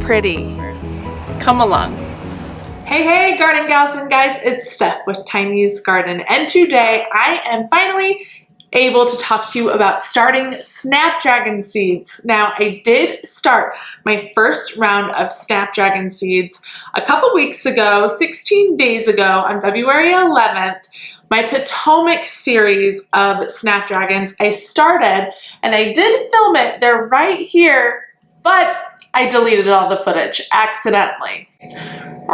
pretty. Come along. Hey, garden gals and guys, it's Steph with Tiny's Garden, and today I am finally able to talk to you about starting Snapdragon seeds. Now, I did start my first round of Snapdragon seeds a couple weeks ago, 16 days ago on February 11th. My Potomac series of Snapdragons I started, and I did film it. They're right here, but I deleted all the footage accidentally. So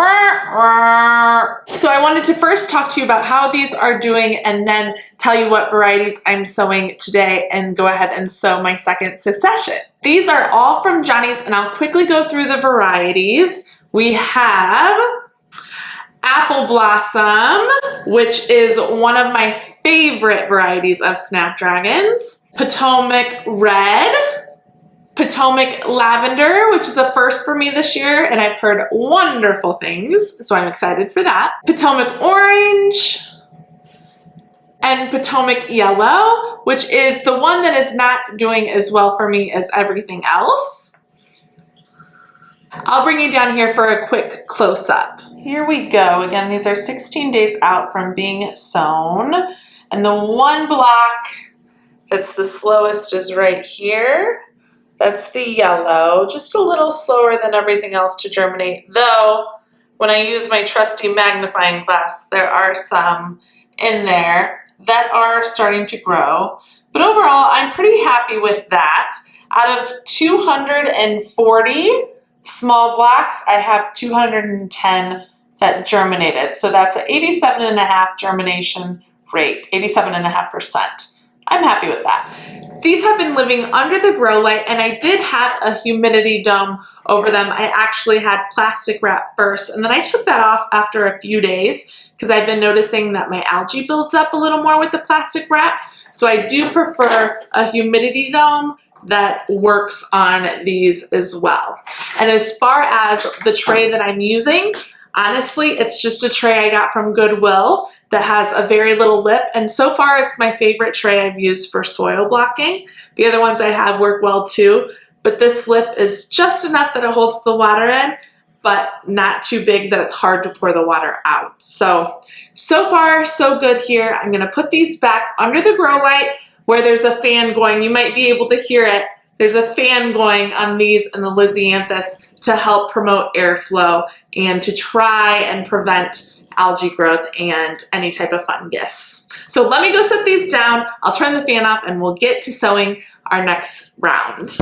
I wanted to first talk to you about how these are doing and then tell you what varieties I'm sowing today and go ahead and sow my second succession. These are all from Johnny's and I'll quickly go through the varieties. We have Apple Blossom, which is one of my favorite varieties of Snapdragons. Potomac Red, Potomac Lavender, which is a first for me this year, and I've heard wonderful things, so I'm excited for that. Potomac Orange, and Potomac Yellow, which is the one that is not doing as well for me as everything else. I'll bring you down here for a quick close-up. Here we go. Again, these are 16 days out from being sown, and the one block that's the slowest is right here. That's the yellow, just a little slower than everything else to germinate, though when I use my trusty magnifying glass, there are some in there that are starting to grow. But overall, I'm pretty happy with that. Out of 240 small blocks, I have 210 that germinated. So that's an 87.5% germination rate, 87.5%. I'm happy with that. These have been living under the grow light, and I did have a humidity dome over them. I actually had plastic wrap first, and then I took that off after a few days because I've been noticing that my algae builds up a little more with the plastic wrap. So I do prefer a humidity dome that works on these as well. And as far as the tray that I'm using, honestly, it's just a tray I got from Goodwill that has a very little lip, and so far it's my favorite tray I've used for soil blocking. The other ones I have work well too, but this lip is just enough that it holds the water in, but not too big that it's hard to pour the water out. So far so good here. I'm gonna put these back under the grow light where there's a fan going. You might be able to hear it. There's a fan going on these and the Lysianthus to help promote airflow and to try and prevent algae growth and any type of fungus. So let me go set these down. I'll turn the fan off and we'll get to sowing our next round.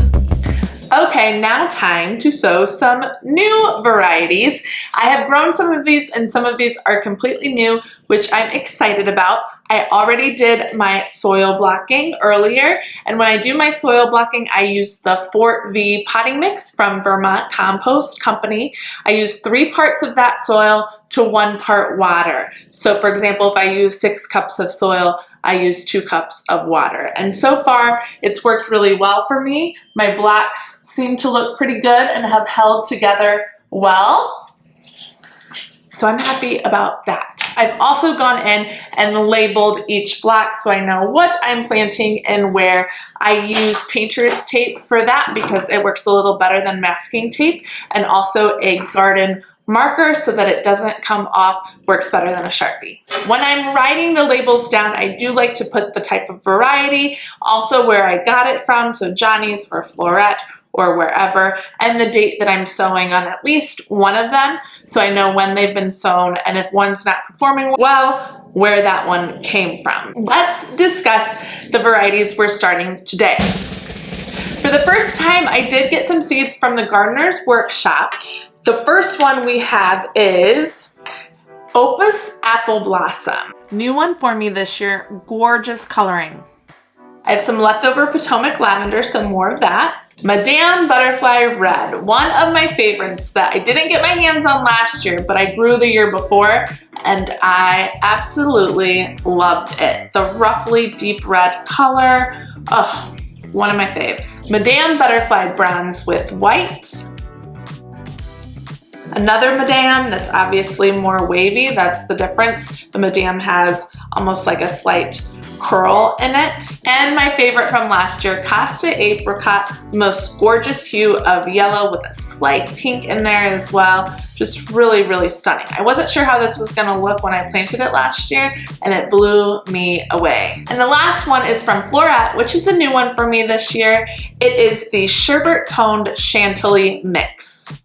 Okay, now time to sow some new varieties. I have grown some of these and some of these are completely new, which I'm excited about. I already did my soil blocking earlier, and when I do my soil blocking, I use the Fort V potting mix from Vermont Compost Company. I use 3 parts of that soil to 1 part water. So for example, if I use 6 cups of soil, I use 2 cups of water. And so far, it's worked really well for me. My blocks seem to look pretty good and have held together well. So I'm happy about that. I've also gone in and labeled each block so I know what I'm planting and where. I use painter's tape for that because it works a little better than masking tape, and also a garden marker so that it doesn't come off, works better than a Sharpie. When I'm writing the labels down, I do like to put the type of variety, also where I got it from, so Johnny's or Floret or wherever, and the date that I'm sowing on at least one of them, so I know when they've been sown, and if one's not performing well, where that one came from. Let's discuss the varieties we're starting today. For the first time, I did get some seeds from the Gardener's Workshop. The first one we have is Opus Apple Blossom. New one for me this year, gorgeous coloring. I have some leftover Potomac Lavender, some more of that. Madame Butterfly Red, one of my favorites that I didn't get my hands on last year, but I grew the year before, and I absolutely loved it. The roughly deep red color, oh, one of my faves. Madame Butterfly Bronze with white. Another Madame that's obviously more wavy, that's the difference. The Madame has almost like a slight curl in it. And my favorite from last year, Costa Apricot, most gorgeous hue of yellow with a slight pink in there as well. Just really, really stunning. I wasn't sure how this was gonna look when I planted it last year, and it blew me away. And the last one is from Floret, which is a new one for me this year. It is the Sherbet Toned Chantilly Mix.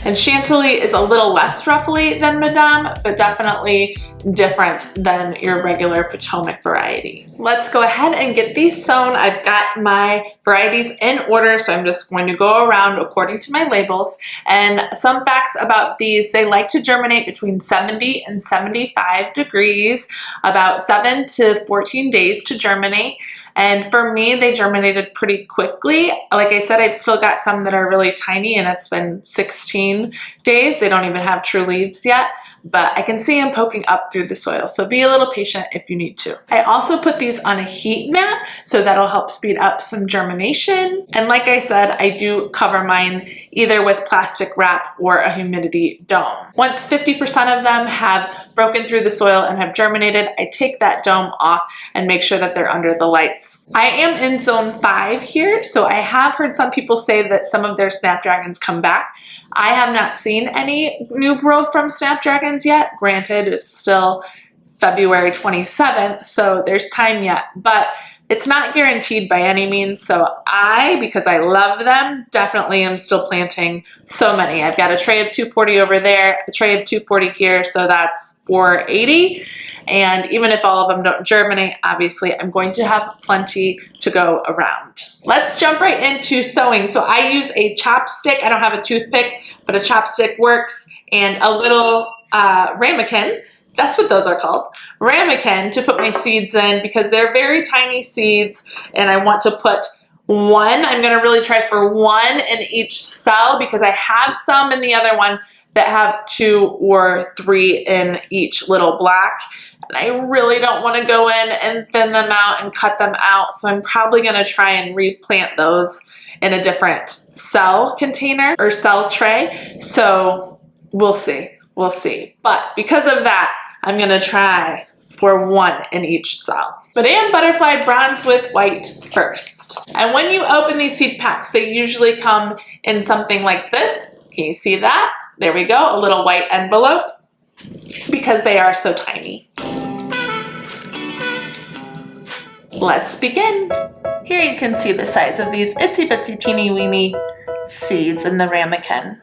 And Chantilly is a little less ruffly than Madame, but definitely different than your regular Potomac variety. Let's go ahead and get these sown. I've got my varieties in order, so I'm just going to go around according to my labels. And some facts about these: they like to germinate between 70 and 75 degrees, about 7 to 14 days to germinate. And for me, they germinated pretty quickly. Like I said, I've still got some that are really tiny, and it's been 16 days. They don't even have true leaves yet, but I can see them poking up through the soil. So be a little patient if you need to. I also put these on a heat mat, so that'll help speed up some germination. And like I said, I do cover mine either with plastic wrap or a humidity dome. Once 50% of them have broken through the soil and have germinated, I take that dome off and make sure that they're under the lights. I am in zone 5 here, so I have heard some people say that some of their Snapdragons come back. I have not seen any new growth from Snapdragons yet. Granted, it's still February 27th, so there's time yet, but it's not guaranteed by any means. So because I love them, definitely am still planting so many. I've got a tray of 240 over there, a tray of 240 here, so that's 480. And even if all of them don't germinate, obviously I'm going to have plenty to go around. Let's jump right into sowing. So I use a chopstick. I don't have a toothpick, but a chopstick works, and a little ramekin. That's what those are called. Ramekin, to put my seeds in, because they're very tiny seeds, and I want to put one. I'm gonna really try for one in each cell, because I have some in the other one that have 2 or 3 in each little block. And I really don't want to go in and thin them out and cut them out. So I'm probably gonna try and replant those in a different cell container or cell tray. So we'll see. We'll see. But because of that, I'm gonna try for one in each cell. Madame Butterfly Bronze with White first. And when you open these seed packs, they usually come in something like this. Can you see that? There we go, a little white envelope, because they are so tiny. Let's begin. Here you can see the size of these itsy bitsy teeny weeny seeds in the ramekin.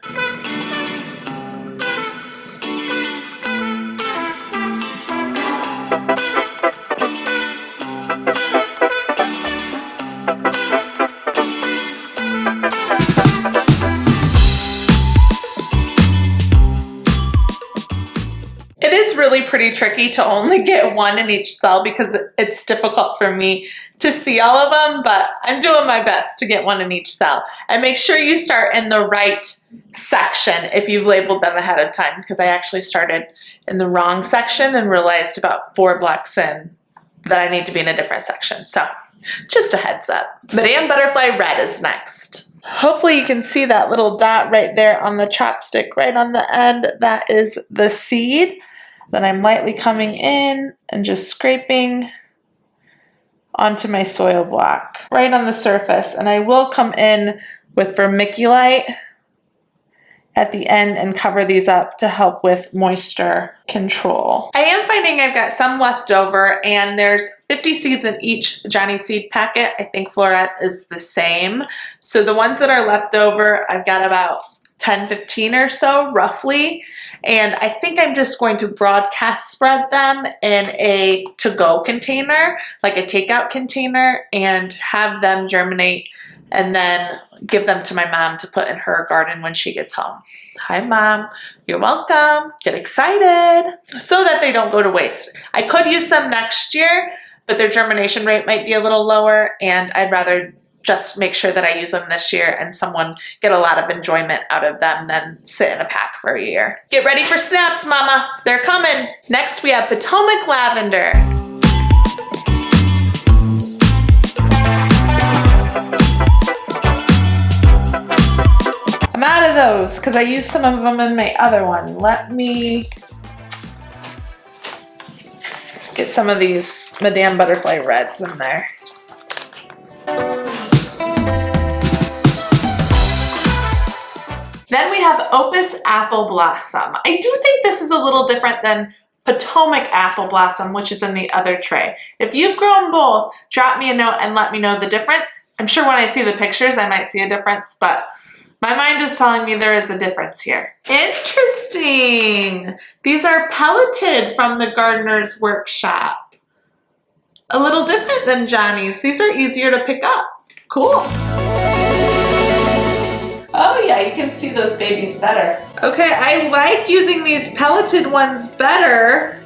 Really pretty tricky to only get one in each cell, because it's difficult for me to see all of them, but I'm doing my best to get one in each cell. And make sure you start in the right section if you've labeled them ahead of time, because I actually started in the wrong section and realized about 4 blocks in that I need to be in a different section. So just a heads up. Madame Butterfly Red is next. Hopefully you can see that little dot right there on the chopstick right on the end. That is the seed. Then I'm lightly coming in and just scraping onto my soil block right on the surface. And I will come in with vermiculite at the end and cover these up to help with moisture control. I am finding I've got some left over, and there's 50 seeds in each Johnny seed packet. I think Floret is the same. So the ones that are left over, I've got about 10, 15 or so roughly. And I think I'm just going to broadcast spread them in a to-go container, like a takeout container, and have them germinate, and then give them to my mom to put in her garden when she gets home. Hi, Mom. You're welcome. Get excited. So that they don't go to waste. I could use them next year, but their germination rate might be a little lower, and I'd rather just make sure that I use them this year and someone get a lot of enjoyment out of them than sit in a pack for a year. Get ready for snaps, Mama. They're coming. Next, we have Potomac Lavender. I'm out of those because I used some of them in my other one. Let me Get some of these Madame Butterfly Reds in there. Then we have Opus Apple Blossom. I do think this is a little different than Potomac Apple Blossom, which is in the other tray. If you've grown both, drop me a note and let me know the difference. I'm sure when I see the pictures, I might see a difference, but my mind is telling me there is a difference here. Interesting. These are pelleted from the Gardener's Workshop. A little different than Johnny's. These are easier to pick up. Cool. Oh yeah, you can see those babies better. Okay, I like using these pelleted ones better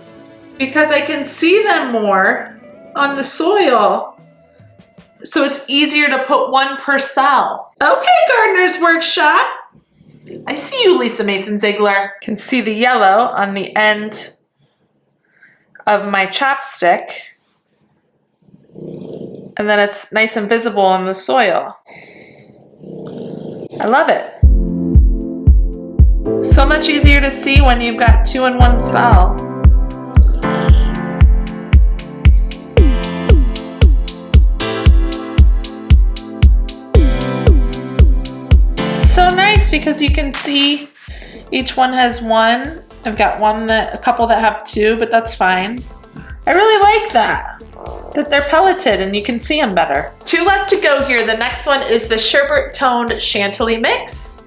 because I can see them more on the soil. So it's easier to put one per cell. Okay, Gardener's Workshop. I see you, Lisa Mason Ziegler. Can see the yellow on the end of my chopstick. And then it's nice and visible in the soil. I love it. So much easier to see when you've got two in one cell. So nice because you can see each one has one. I've got a couple that have two, but that's fine. I really like that they're pelleted and you can see them better. Two left to go here. The next one is the Sherbet Toned Chantilly Mix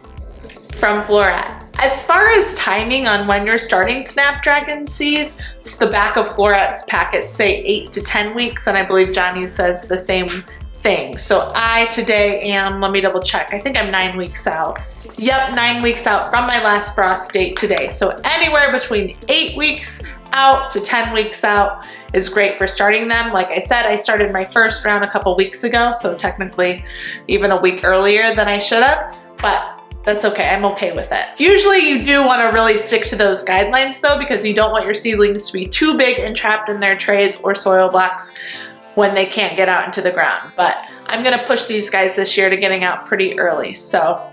from Floret. As far as timing on when you're starting Snapdragon seeds, the back of Floret's packets say 8 to 10 weeks, and I believe Johnny says the same thing. So I today am, let me double check, I think I'm 9 weeks out. Yep, 9 weeks out from my last frost date today. So anywhere between 8 weeks out to 10 weeks out is great for starting them. Like I said, I started my first round a couple weeks ago, so technically even a week earlier than I should have, but that's okay, I'm okay with it. Usually you do want to really stick to those guidelines though, because you don't want your seedlings to be too big and trapped in their trays or soil blocks when they can't get out into the ground. But I'm gonna push these guys this year to getting out pretty early, so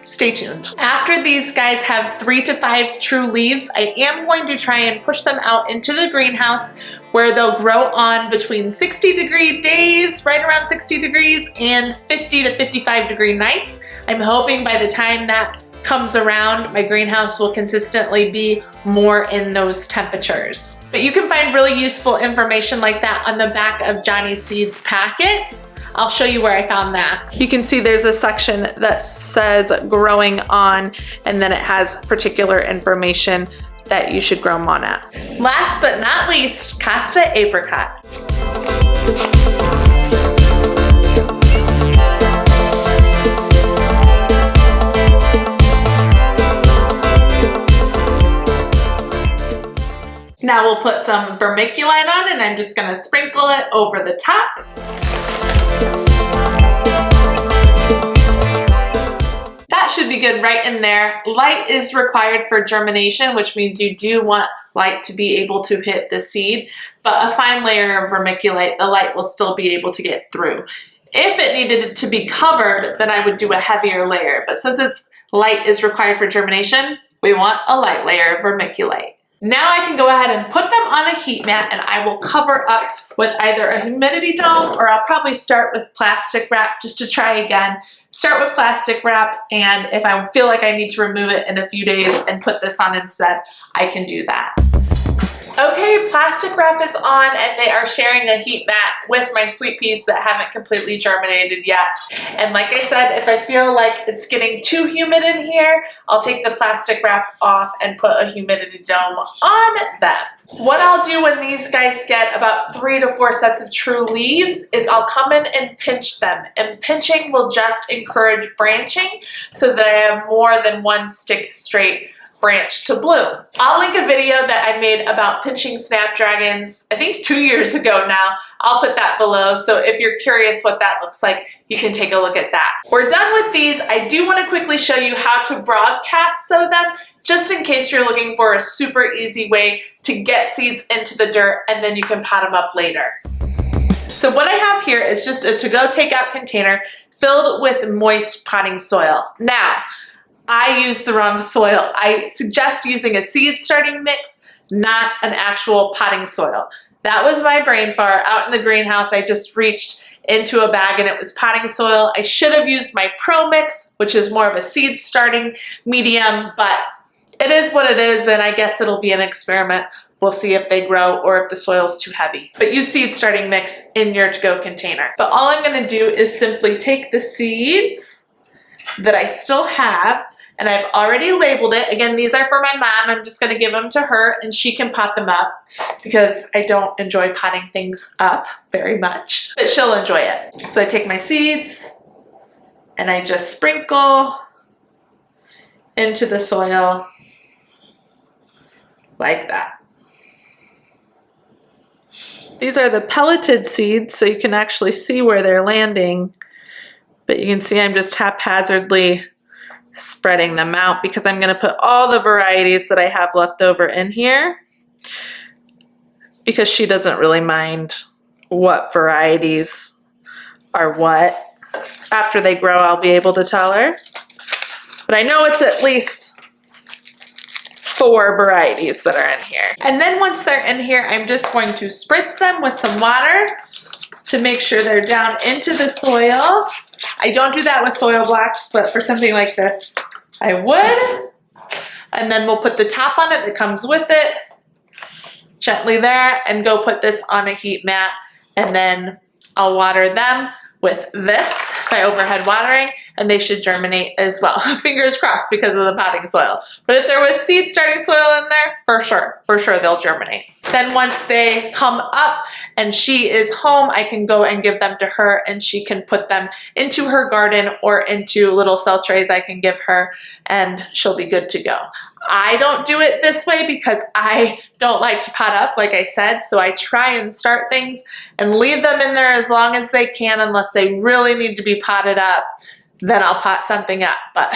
stay tuned. After these guys have 3 to 5 true leaves, I am going to try and push them out into the greenhouse where they'll grow on between 60-degree days, right around 60 degrees, and 50 to 55-degree nights. I'm hoping by the time that comes around, my greenhouse will consistently be more in those temperatures. But you can find really useful information like that on the back of Johnny Seeds packets. I'll show you where I found that. You can see there's a section that says growing on, and then it has particular information that you should grow them on at. Last but not least, Costa Apricot. Now we'll put some vermiculite on, and I'm just gonna sprinkle it over the top. That should be good right in there. Light is required for germination, which means you do want light to be able to hit the seed, but a fine layer of vermiculite, the light will still be able to get through. If it needed to be covered, then I would do a heavier layer, but since light is required for germination, we want a light layer of vermiculite. Now I can go ahead and put them on a heat mat, and I will cover up with either a humidity dome, or I'll probably start with plastic wrap just to try again. Start with plastic wrap, and if I feel like I need to remove it in a few days and put this on instead, I can do that. Okay, plastic wrap is on, and they are sharing a heat mat with my sweet peas that haven't completely germinated yet. And like I said, if I feel like it's getting too humid in here, I'll take the plastic wrap off and put a humidity dome on them. What I'll do when these guys get about 3 to 4 sets of true leaves is I'll come in and pinch them. And pinching will just encourage branching so that I have more than one stick straight branch to bloom. I'll link a video that I made about pinching Snapdragons, I think 2 years ago now. I'll put that below, so if you're curious what that looks like, you can take a look at that. We're done with these. I do want to quickly show you how to broadcast sow them, just in case you're looking for a super easy way to get seeds into the dirt and then you can pot them up later. So what I have here is just a to-go takeout container filled with moist potting soil. Now, I used the wrong soil. I suggest using a seed starting mix, not an actual potting soil. That was my brain fart. Out in the greenhouse, I just reached into a bag and it was potting soil. I should have used my Pro Mix, which is more of a seed starting medium, but it is what it is, and I guess it'll be an experiment. We'll see if they grow or if the soil's too heavy. But use seed starting mix in your to-go container. But all I'm gonna do is simply take the seeds that I still have, and I've already labeled it. Again, these are for my mom. I'm just gonna give them to her and she can pot them up because I don't enjoy potting things up very much, but she'll enjoy it. So I take my seeds and I just sprinkle into the soil like that. These are the pelleted seeds, so you can actually see where they're landing, but you can see I'm just haphazardly spreading them out because I'm gonna put all the varieties that I have left over in here because she doesn't really mind what varieties are what. After they grow, I'll be able to tell her. But I know it's at least 4 varieties that are in here. And then once they're in here, I'm just going to spritz them with some water to make sure they're down into the soil. I don't do that with soil blocks, but for something like this, I would. And then we'll put the top on it that comes with it, gently there, and go put this on a heat mat. And then I'll water them with this by overhead watering, and they should germinate as well. Fingers crossed because of the potting soil. But if there was seed starting soil in there, for sure they'll germinate. Then once they come up and she is home, I can go and give them to her and she can put them into her garden or into little cell trays I can give her and she'll be good to go. I don't do it this way because I don't like to pot up, like I said, so I try and start things and leave them in there as long as they can unless they really need to be potted up. Then I'll pot something up, but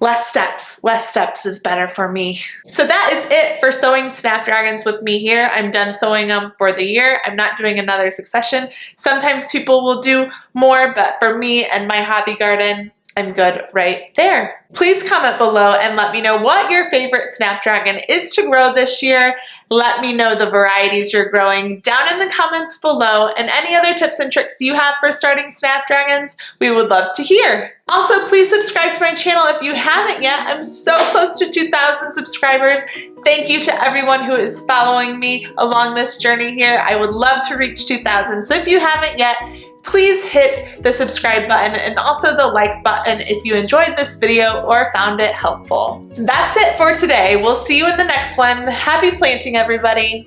less steps is better for me. So that is it for sowing Snapdragons with me here. I'm done sowing them for the year. I'm not doing another succession. Sometimes people will do more, but for me and my hobby garden, I'm good right there. Please comment below and let me know what your favorite Snapdragon is to grow this year. Let me know the varieties you're growing down in the comments below and any other tips and tricks you have for starting Snapdragons. We would love to hear. Also, please subscribe to my channel if you haven't yet. I'm so close to 2,000 subscribers. Thank you to everyone who is following me along this journey here. I would love to reach 2,000. So if you haven't yet, please hit the subscribe button and also the like button if you enjoyed this video or found it helpful. That's it for today. We'll see you in the next one. Happy planting, everybody.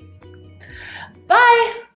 Bye.